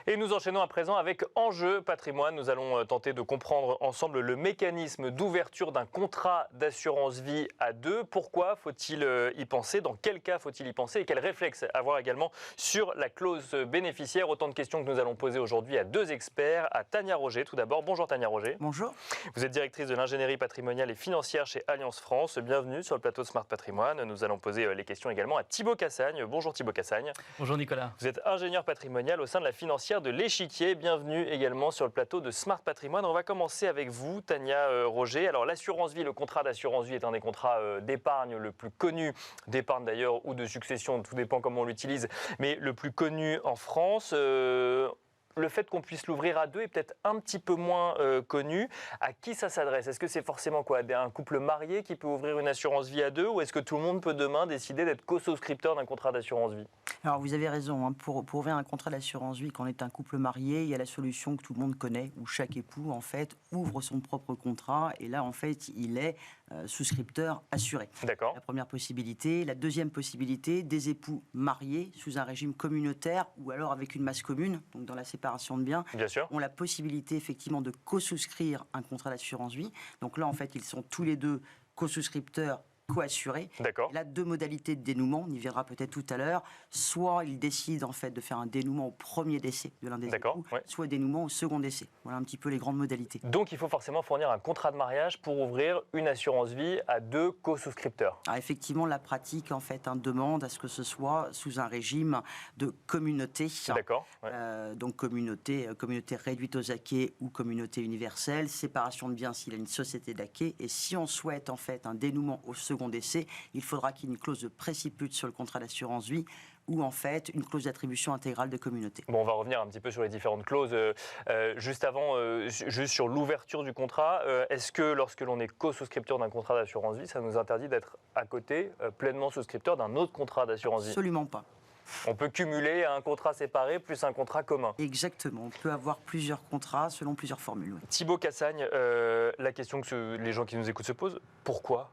Et nous enchaînons à présent avec Enjeu Patrimoine. Nous allons tenter de comprendre ensemble le mécanisme d'ouverture d'un contrat d'assurance vie à deux. Pourquoi faut-il y penser? Dans quel cas faut-il y penser? Et quels réflexes avoir également sur la clause bénéficiaire? Autant de questions que nous allons poser aujourd'hui à deux experts. À Tania Roger tout d'abord. Bonjour Tania Roger. Bonjour. Vous êtes directrice de l'ingénierie patrimoniale et financière chez Alliance France. Bienvenue sur le plateau de Smart Patrimoine. Nous allons poser les questions également à Thibaut Cassagne. Bonjour Thibaut Cassagne. Bonjour Nicolas. Vous êtes ingénieur patrimonial au sein de la financière de l'Échiquier. Bienvenue également sur le plateau de Smart Patrimoine. On va commencer avec vous, Tania Roger. Alors l'assurance vie, le contrat d'assurance vie est un des contrats d'épargne le plus connu, d'épargne d'ailleurs ou de succession, tout dépend comment on l'utilise, mais le plus connu en France. Le fait qu'on puisse l'ouvrir à deux est peut-être un petit peu moins connu. À qui ça s'adresse? Est-ce que c'est forcément quoi, un couple marié qui peut ouvrir une assurance vie à deux, ou est-ce que tout le monde peut demain décider d'être co-souscripteur d'un contrat d'assurance vie? Alors vous avez raison, hein, pour ouvrir un contrat d'assurance vie quand on est un couple marié, il y a la solution que tout le monde connaît, où chaque époux en fait ouvre son propre contrat et là en fait il est souscripteur assuré. D'accord. La première possibilité. La deuxième possibilité, des époux mariés sous un régime communautaire ou alors avec une masse commune, donc dans la séparation de biens, Bien sûr. ont la possibilité effectivement de co-souscrire un contrat d'assurance vie. Donc là en fait ils sont tous les deux co-souscripteurs co-assurés. D'accord. Il a deux modalités de dénouement, on y verra peut-être tout à l'heure. Soit il décide en fait de faire un dénouement au premier décès de l'un des époux, ouais. soit dénouement au second décès. Voilà un petit peu les grandes modalités. Donc il faut forcément fournir un contrat de mariage pour ouvrir une assurance vie à deux co-souscripteurs. Alors effectivement, la pratique en fait demande à ce que ce soit sous un régime de communauté. D'accord. Ouais. Donc communauté réduite aux acquets ou communauté universelle, séparation de biens s'il a une société d'acquets. Et si on souhaite en fait un dénouement au second décès, il faudra qu'il y ait une clause de préciput sur le contrat d'assurance vie ou en fait une clause d'attribution intégrale de communauté. Bon, on va revenir un petit peu sur les différentes clauses. Juste avant, juste sur l'ouverture du contrat, est-ce que lorsque l'on est co-souscripteur d'un contrat d'assurance vie, ça nous interdit d'être à côté pleinement souscripteur d'un autre contrat d'assurance vie? Absolument pas. On peut cumuler un contrat séparé plus un contrat commun. Exactement, on peut avoir plusieurs contrats selon plusieurs formules. Oui. Thibaut Cassagne, la question que les gens qui nous écoutent se posent, pourquoi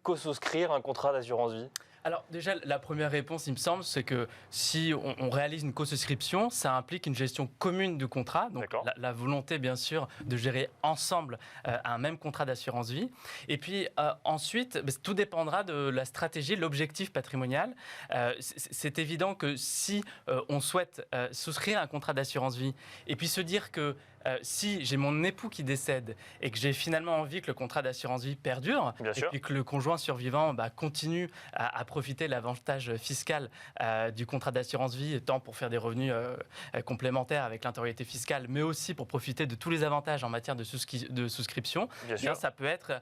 co-souscrire un contrat d'assurance vie? Alors déjà, la première réponse, il me semble, c'est que si on réalise une co-souscription, ça implique une gestion commune du contrat, donc la volonté bien sûr de gérer ensemble un même contrat d'assurance vie. Et puis ensuite, tout dépendra de la stratégie, l'objectif patrimonial. C'est évident que si on souhaite souscrire un contrat d'assurance vie et puis se dire que si j'ai mon époux qui décède et que j'ai finalement envie que le contrat d'assurance vie perdure, et puis que le conjoint survivant continue à profiter de l'avantage fiscal du contrat d'assurance vie, tant pour faire des revenus complémentaires avec l'intériorité fiscale, mais aussi pour profiter de tous les avantages en matière de souscription, bien, ça peut être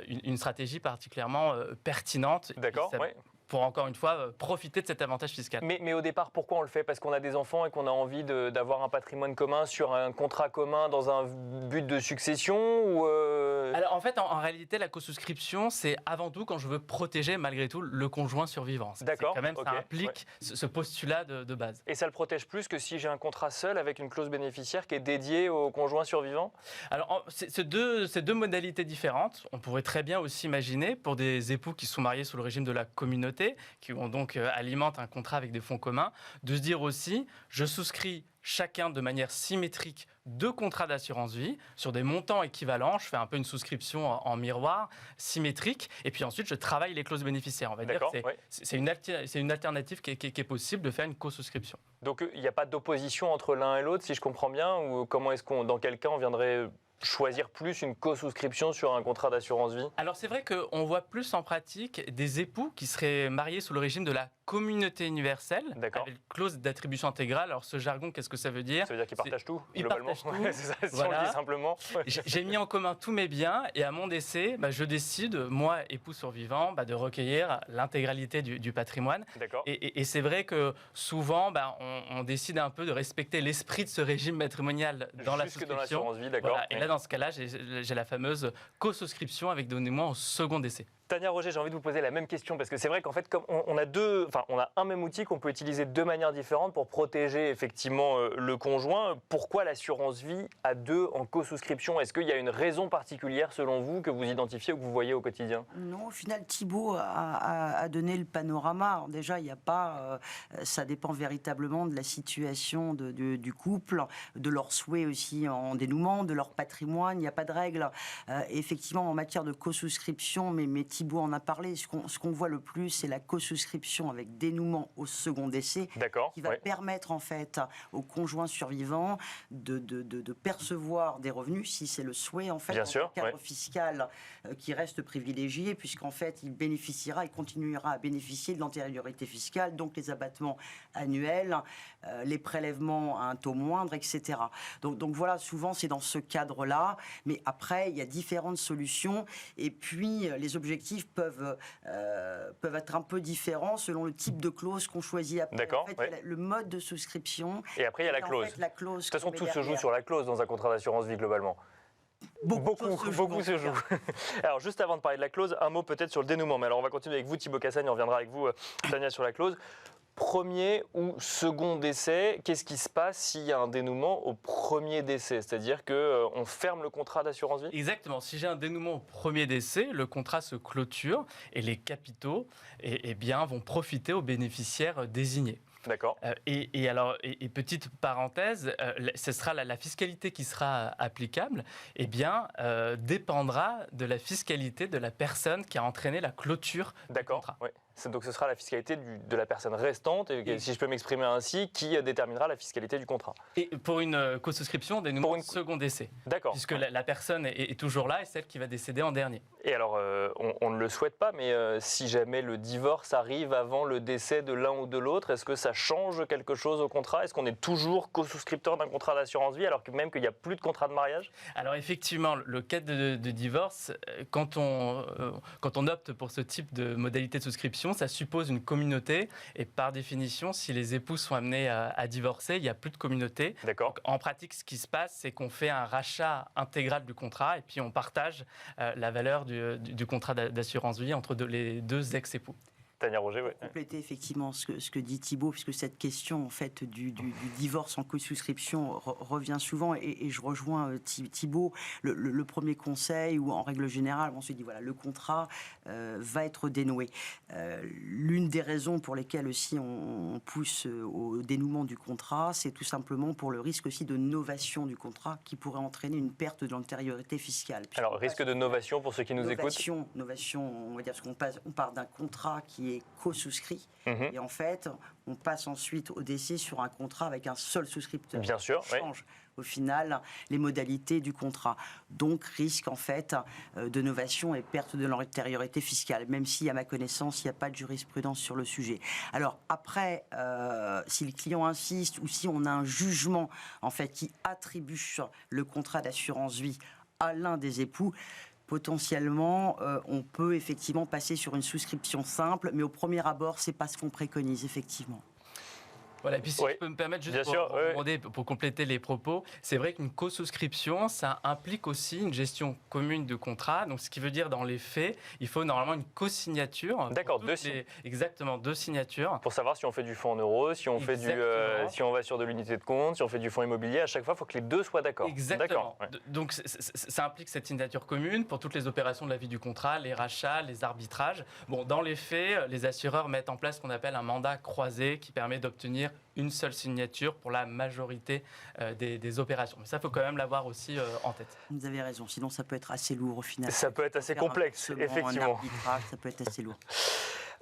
une stratégie particulièrement pertinente. D'accord, oui. Pour encore une fois profiter de cet avantage fiscal. Mais au départ, pourquoi on le fait? Parce qu'on a des enfants et qu'on a envie d'avoir un patrimoine commun sur un contrat commun dans un but de succession ou Alors en fait, en réalité, la co-souscription, c'est avant tout quand je veux protéger malgré tout le conjoint survivant. D'accord. Quand même, ça implique ce postulat de base. Et ça le protège plus que si j'ai un contrat seul avec une clause bénéficiaire qui est dédiée au conjoint survivant? Alors c'est deux modalités différentes. On pourrait très bien aussi imaginer pour des époux qui sont mariés sous le régime de la communauté, qui ont donc alimentent un contrat avec des fonds communs, de se dire aussi, je souscris chacun de manière symétrique deux contrats d'assurance vie sur des montants équivalents. Je fais un peu une souscription en miroir symétrique et puis ensuite je travaille les clauses bénéficiaires. On va dire que c'est une alternative qui est possible de faire une co-souscription. Donc il n'y a pas d'opposition entre l'un et l'autre, si je comprends bien, ou dans quel cas on viendrait choisir plus une co-souscription sur un contrat d'assurance vie? Alors c'est vrai qu'on voit plus en pratique des époux qui seraient mariés sous le régime de la communauté universelle, avec une clause d'attribution intégrale. Alors ce jargon, qu'est-ce que ça veut dire? Ça veut dire qu'ils partagent tout, ils globalement. Partagent tout. C'est ça, si on le dit simplement. J'ai mis en commun tous mes biens et à mon décès, je décide, moi, époux survivant, de recueillir l'intégralité du patrimoine. Et c'est vrai que souvent, on décide un peu de respecter l'esprit de ce régime matrimonial dans la souscription. Dans l'assurance vie, d'accord. Voilà. Et là, dans ce cas-là, j'ai la fameuse co-souscription avec dénouement au second décès. Tania Roger, j'ai envie de vous poser la même question parce que c'est vrai qu'en fait, comme on a un même outil qu'on peut utiliser de deux manières différentes pour protéger effectivement le conjoint. Pourquoi l'assurance vie à deux en co-souscription? Est-ce qu'il y a une raison particulière selon vous que vous identifiez ou que vous voyez au quotidien? Non, au final, Thibault a donné le panorama. Alors déjà, il n'y a pas, ça dépend véritablement de la situation du couple, de leurs souhaits aussi en dénouement, de leur patrimoine. Il n'y a pas de règle. Effectivement, en matière de co-souscription, mais Thibault en a parlé, ce qu'on voit le plus, c'est la co-souscription avec dénouement au second décès, qui va permettre en fait au conjoint survivant de percevoir des revenus, si c'est le souhait en fait, dans un cadre fiscal qui reste privilégié, puisqu'en fait il continuera à bénéficier de l'antériorité fiscale, donc les abattements annuels, les prélèvements à un taux moindre, etc. Donc voilà, souvent c'est dans ce cadre-là, mais après il y a différentes solutions, et puis les objectifs peuvent être un peu différents selon le type de clause qu'on choisit après. D'accord, en fait, le mode de souscription. Et après, il y a la clause. En fait, la clause. De toute façon, tout se joue sur la clause dans un contrat d'assurance vie globalement. Beaucoup se joue. Alors, juste avant de parler de la clause, un mot peut-être sur le dénouement. Mais alors, on va continuer avec vous, Thibault Cassagne, on reviendra avec vous, Tania, sur la clause. Premier ou second décès, qu'est-ce qui se passe s'il y a un dénouement au premier décès? C'est-à-dire qu'on ferme le contrat d'assurance vie? Exactement. Si j'ai un dénouement au premier décès, le contrat se clôture et les capitaux vont profiter aux bénéficiaires désignés. D'accord. Et petite parenthèse, ce sera la fiscalité qui sera applicable, dépendra de la fiscalité de la personne qui a entraîné la clôture du contrat. Oui. Donc ce sera la fiscalité de la personne restante, et si je peux m'exprimer ainsi, qui déterminera la fiscalité du contrat. Et pour une co-souscription, dénouement second décès. D'accord. Puisque la personne est toujours là et celle qui va décéder en dernier. Et alors, on ne le souhaite pas, mais si jamais le divorce arrive avant le décès de l'un ou de l'autre, est-ce que ça change quelque chose au contrat? Est-ce qu'on est toujours co-souscripteur d'un contrat d'assurance vie alors que même qu'il n'y a plus de contrat de mariage? Alors effectivement, le cas de divorce, quand on opte pour ce type de modalité de souscription, ça suppose une communauté, et par définition, si les époux sont amenés à divorcer, il n'y a plus de communauté. D'accord. Donc, en pratique, ce qui se passe, c'est qu'on fait un rachat intégral du contrat et puis on partage la valeur du contrat d'assurance vie entre les deux ex-époux. Tania Roger, oui. Compléter effectivement ce que dit Thibault, puisque cette question en fait du divorce en co-souscription revient souvent, et je rejoins Thibault. Le premier conseil, ou en règle générale, on se dit voilà, le contrat va être dénoué. L'une des raisons pour lesquelles aussi on pousse au dénouement du contrat, c'est tout simplement pour le risque aussi de novation du contrat qui pourrait entraîner une perte de l'antériorité fiscale. Alors, risque de novation pour ceux qui nous écoutent? Novation, on va dire, parce qu'on part d'un contrat qui est co-souscrit, et en fait, on passe ensuite au décès sur un contrat avec un seul souscripteur. Bien sûr, on change au final les modalités du contrat. Donc, risque en fait de novation et perte de l'antériorité fiscale, même si, à ma connaissance, il n'y a pas de jurisprudence sur le sujet. Alors, après, si le client insiste ou si on a un jugement en fait qui attribue le contrat d'assurance vie à l'un des époux, potentiellement, on peut effectivement passer sur une souscription simple, mais au premier abord, c'est pas ce qu'on préconise, effectivement. Voilà, et puis si je peux me permettre juste pour compléter les propos, c'est vrai qu'une co-souscription, ça implique aussi une gestion commune de contrat. Donc, ce qui veut dire, dans les faits, il faut normalement une co-signature. D'accord, exactement, deux signatures. Pour savoir si on fait du fonds en euros, si on fait si on va sur de l'unité de compte, si on fait du fonds immobilier, à chaque fois, il faut que les deux soient d'accord. Exactement. Donc, ça implique cette signature commune pour toutes les opérations de la vie du contrat, les rachats, les arbitrages. Bon, dans les faits, les assureurs mettent en place ce qu'on appelle un mandat croisé qui permet d'obtenir une seule signature pour la majorité des opérations. Mais ça, il faut quand même l'avoir aussi en tête. Vous avez raison, sinon ça peut être assez lourd au final. Ça peut être assez complexe, effectivement. Ça peut être assez lourd.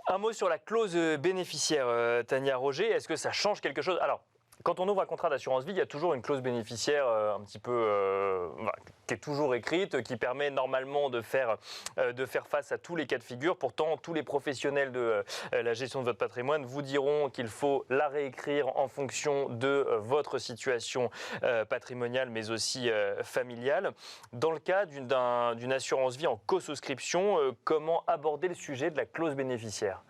Un mot sur la clause bénéficiaire, Tania Roger. Est-ce que ça change quelque chose? Alors, quand on ouvre un contrat d'assurance vie, il y a toujours une clause bénéficiaire un petit peu qui est toujours écrite, qui permet normalement de faire face à tous les cas de figure. Pourtant, tous les professionnels de la gestion de votre patrimoine vous diront qu'il faut la réécrire en fonction de votre situation patrimoniale, mais aussi familiale. Dans le cas d'une assurance vie en co-souscription, comment aborder le sujet de la clause bénéficiaire?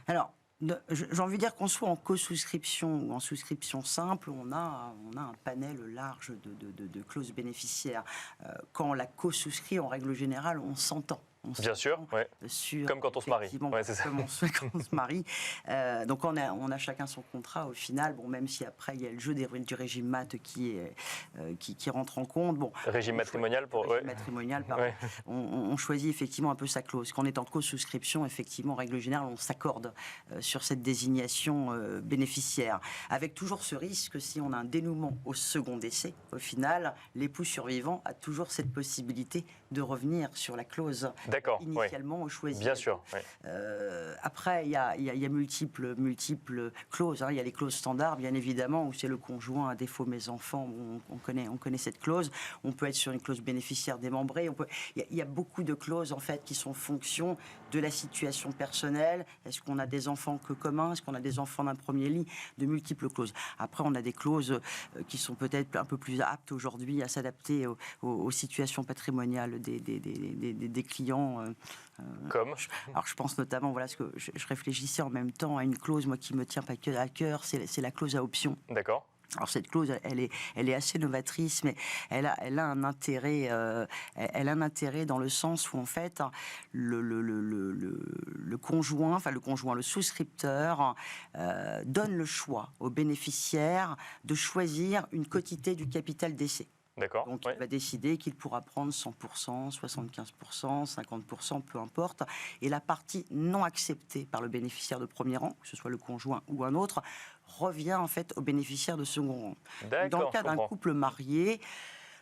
Alors, j'ai envie de dire qu'on soit en co-souscription ou en souscription simple, on a un panel large de clauses bénéficiaires. Quand on la co-souscrit, en règle générale, on s'entend Bien sûr, ouais. Comme quand on se marie. Ouais, c'est ça. Comme quand on se marie. Donc on a chacun son contrat au final. Bon, même si après il y a le jeu du régime mat qui rentre en compte. Bon, régime matrimonial matrimonial, pardon. Ouais. On choisit effectivement un peu sa clause. Quand on est en co-souscription, effectivement, en règle générale, on s'accorde sur cette désignation bénéficiaire. Avec toujours ce risque, si on a un dénouement au second décès, au final, l'époux survivant a toujours cette possibilité de revenir sur la clause initialement choisie. Bien sûr. Oui. Après, il y a multiples clauses. Il y a les clauses standards, bien évidemment, où c'est le conjoint, à défaut mes enfants. On connaît cette clause. On peut être sur une clause bénéficiaire démembrée. Il y a beaucoup de clauses en fait qui sont en fonction de la situation personnelle. Est-ce qu'on a des enfants que communs? Est-ce qu'on a des enfants d'un premier lit? De multiples clauses. Après, on a des clauses qui sont peut-être un peu plus aptes aujourd'hui à s'adapter aux situations patrimoniales des clients. Comme alors je pense notamment, voilà, ce que je réfléchissais en même temps à une clause, moi, qui me tient pas que à cœur, c'est la clause à option. D'accord. Alors cette clause, elle est assez novatrice, mais elle a un intérêt, dans le sens où en fait le conjoint, le souscripteur donne le choix au bénéficiaire de choisir une quotité du capital décès. D'accord. Donc il va décider qu'il pourra prendre 100%, 75%, 50%, peu importe. Et la partie non acceptée par le bénéficiaire de premier rang, que ce soit le conjoint ou un autre, revient en fait au bénéficiaire de second rang. Dans le cas d'un couple marié,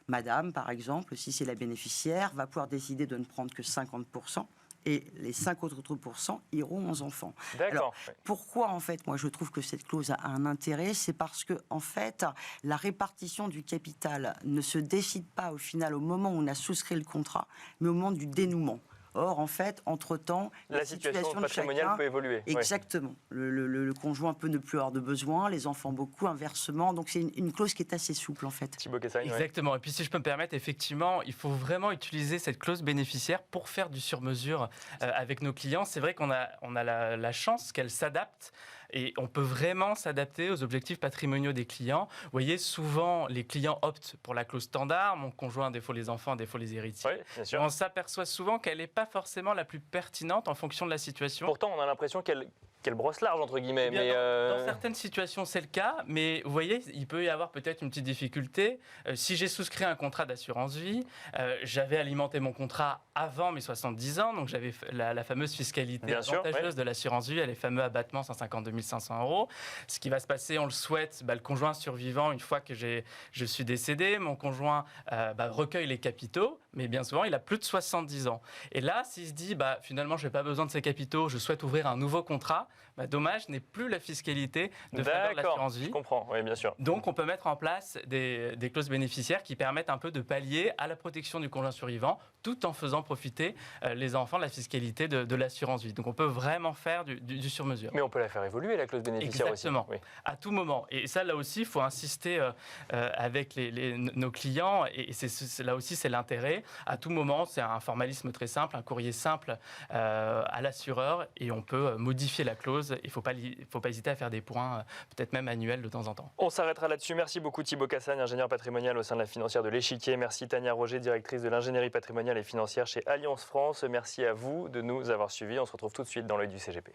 madame par exemple, si c'est la bénéficiaire, va pouvoir décider de ne prendre que 50%. Et les 5 autres pourcents iront aux enfants. Alors, pourquoi, en fait, moi, je trouve que cette clause a un intérêt? C'est parce que, en fait, la répartition du capital ne se décide pas, au final, au moment où on a souscrit le contrat, mais au moment du dénouement. Or, en fait, entre-temps, la situation patrimoniale chacun peut évoluer. Exactement. Le conjoint peut ne plus avoir de besoin, les enfants beaucoup, inversement. Donc, c'est une clause qui est assez souple, en fait. Thibaut Kessagne, exactement. Et puis, si je peux me permettre, effectivement, il faut vraiment utiliser cette clause bénéficiaire pour faire du sur-mesure avec nos clients. C'est vrai qu'on a la chance qu'elle s'adapte. Et on peut vraiment s'adapter aux objectifs patrimoniaux des clients. Vous voyez, souvent, les clients optent pour la clause standard. Mon conjoint, des fois les enfants, des fois les héritiers. Oui, bien sûr. On s'aperçoit souvent qu'elle n'est pas forcément la plus pertinente en fonction de la situation. Pourtant, on a l'impression qu'elle brosse large, entre guillemets. Mais dans certaines situations, c'est le cas. Mais vous voyez, il peut y avoir peut-être une petite difficulté. Si j'ai souscrit un contrat d'assurance vie, j'avais alimenté mon contrat avant mes 70 ans. Donc, j'avais la fameuse fiscalité avantageuse de l'assurance vie, les fameux abattements 152 500 €. Ce qui va se passer, on le souhaite, le conjoint survivant, une fois que je suis décédé, mon conjoint recueille les capitaux. Mais bien souvent, il a plus de 70 ans. Et là, s'il se dit, finalement, je n'ai pas besoin de ces capitaux, je souhaite ouvrir un nouveau contrat, dommage, n'est plus la fiscalité de faveur de l'assurance vie. Je comprends, oui, bien sûr. Donc, on peut mettre en place des clauses bénéficiaires qui permettent un peu de pallier à la protection du conjoint survivant, tout en faisant profiter les enfants de la fiscalité de l'assurance vie. Donc, on peut vraiment faire du sur-mesure. Mais on peut la faire évoluer, la clause bénéficiaire. Exactement, aussi. Oui. À tout moment. Et ça, là aussi, il faut insister avec nos clients. Et là aussi, c'est l'intérêt. À tout moment, c'est un formalisme très simple, un courrier simple à l'assureur. Et on peut modifier la clause. Il ne faut pas hésiter à faire des points, peut-être même annuels de temps en temps. On s'arrêtera là-dessus. Merci beaucoup Thibaut Kessagne, ingénieur patrimonial au sein de la financière de l'Échiquier. Merci Tania Roger, directrice de l'ingénierie patrimoniale et financière chez Allianz France. Merci à vous de nous avoir suivis. On se retrouve tout de suite dans l'œil du CGP.